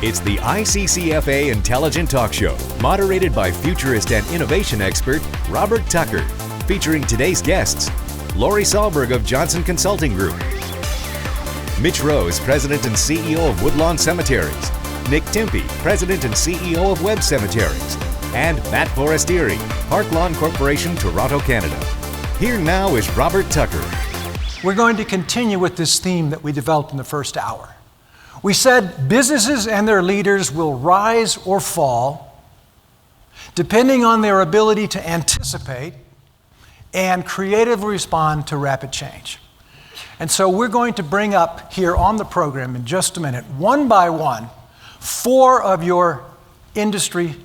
It's the ICCFA Intelligent Talk Show, moderated by futurist and innovation expert Robert Tucker, featuring today's guests, Lori Sahlberg of Johnson Consulting Group, Mitch Rose, President and CEO of Woodlawn Cemeteries, Nick Timpey, President and CEO of Webb Cemeteries, and Matt Forestieri, Park Lawn Corporation, Toronto, Canada. Here now is Robert Tucker. We're going to continue with this theme that we developed in the first hour. We said businesses and their leaders will rise or fall depending on their ability to anticipate and creatively respond to rapid change. And so we're going to bring up here on the program in just a minute, one by one, 4 of your industry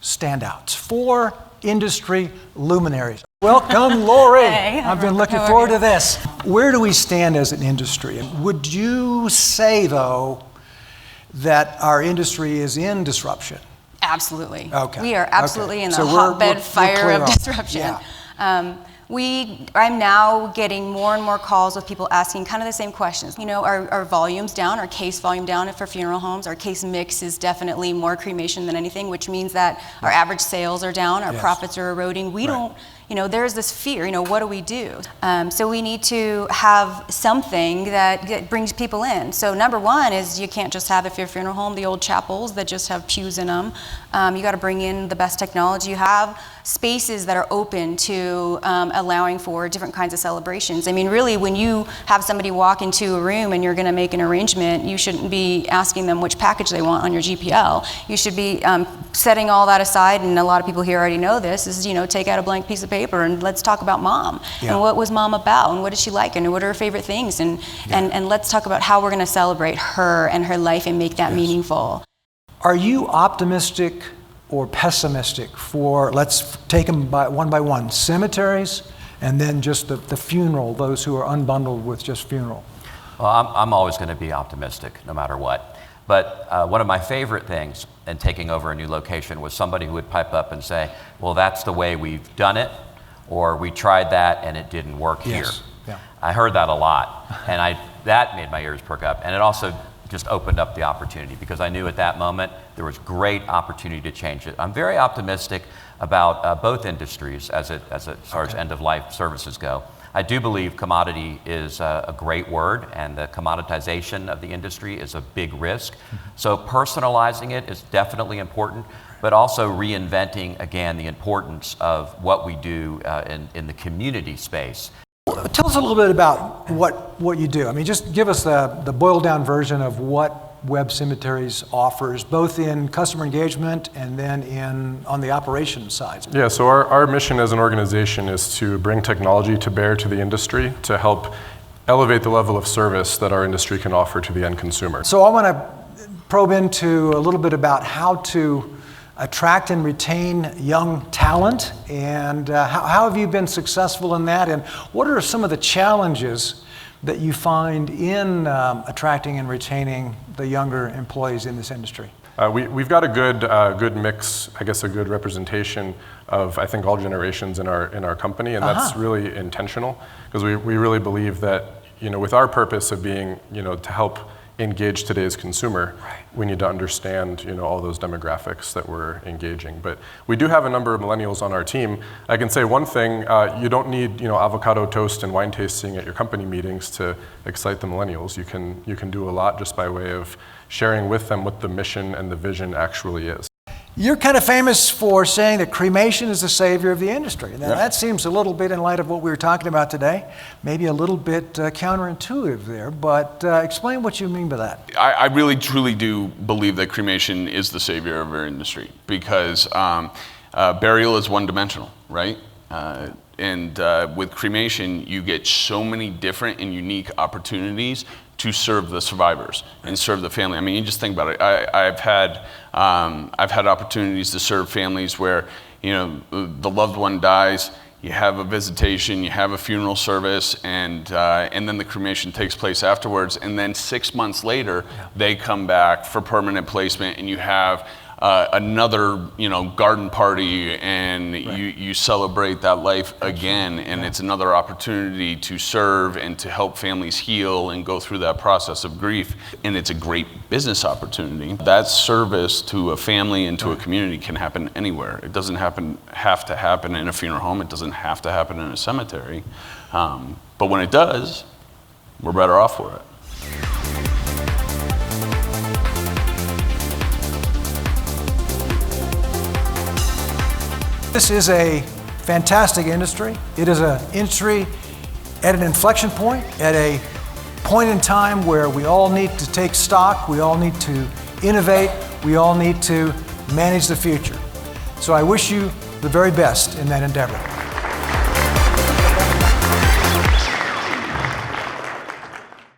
standouts, 4 industry luminaries. Welcome, Lori. Hey, I've been looking forward to this. Where do we stand as an industry? And would you say, though, that our industry is in disruption? Absolutely. Okay. We are absolutely in the So hotbed we're fire clear of on- disruption. yeah. I'm now getting more and more calls with people asking kind of the same questions. You know, our volume's down, our case volume down for funeral homes. Our case mix is definitely more cremation than anything, which means that our average sales are down, our profits are eroding. We don't, you know, there's this fear, you know, what do we do? So we need to have something that brings people in. So number one is you can't just have, if you're a funeral home, the old chapels that just have pews in them. You got to bring in the best technology. You have spaces that are open to allowing for different kinds of celebrations. I mean, really, when you have somebody walk into a room and you're going to make an arrangement, you shouldn't be asking them which package they want on your GPL. You should be setting all that aside, and a lot of people here already know this, is, you know, take out a blank piece of paper and let's talk about mom. And what was mom about, and what did she like, and what are her favorite things, and let's talk about how we're going to celebrate her and her life and make that meaningful. Are you optimistic or pessimistic for, let's take them by one, cemeteries, and then just the funeral, those who are unbundled with just funeral? Well, I'm always going to be optimistic no matter what. But one of my favorite things in taking over a new location was somebody who would pipe up and say, well, that's the way we've done it, or we tried that and it didn't work here. Yeah. I heard that a lot, and that made my ears perk up. And it also just opened up the opportunity, because I knew at that moment there was great opportunity to change it. I'm very optimistic about both industries as far as end-of-life services go. I do believe commodity is a great word, and the commoditization of the industry is a big risk. So personalizing it is definitely important, but also reinventing, again, the importance of what we do in the community space. Tell us a little bit about what you do. I mean, just give us the boiled down version of what Webb Cemeteries offers, both in customer engagement and then on the operations side. Yeah, so our mission as an organization is to bring technology to bear to the industry to help elevate the level of service that our industry can offer to the end consumer. So I want to probe into a little bit about how to attract and retain young talent, and how have you been successful in that, and what are some of the challenges that you find in attracting and retaining the younger employees in this industry? We've got a good mix, I guess a good representation of, I think, all generations in our company, and that's really intentional, because we really believe that, you know, with our purpose of being, you know, to help engage today's consumer, we need to understand, you know, all those demographics that we're engaging. But we do have a number of millennials on our team. I can say one thing, you don't need, you know, avocado toast and wine tasting at your company meetings to excite the millennials. You can do a lot just by way of sharing with them what the mission and the vision actually is. You're kind of famous for saying that cremation is the savior of the industry. Now, that seems a little bit, in light of what we were talking about today, maybe a little bit counterintuitive there, but explain what you mean by that. I really, truly do believe that cremation is the savior of our industry, because burial is one-dimensional, right? And with cremation, you get so many different and unique opportunities to serve the survivors and serve the family. I mean, you just think about it. I've had opportunities to serve families where, you know, the loved one dies, you have a visitation, you have a funeral service, and then the cremation takes place afterwards. And then 6 months later, they come back for permanent placement, and you have another, garden party, and you celebrate that life again, and it's another opportunity to serve and to help families heal and go through that process of grief, and it's a great business opportunity. That service to a family and to a community can happen anywhere. It doesn't have to happen in a funeral home. It doesn't have to happen in a cemetery. But when it does, we're better off for it. This is a fantastic industry. It is an industry at an inflection point, at a point in time where we all need to take stock, we all need to innovate, we all need to manage the future. So I wish you the very best in that endeavor.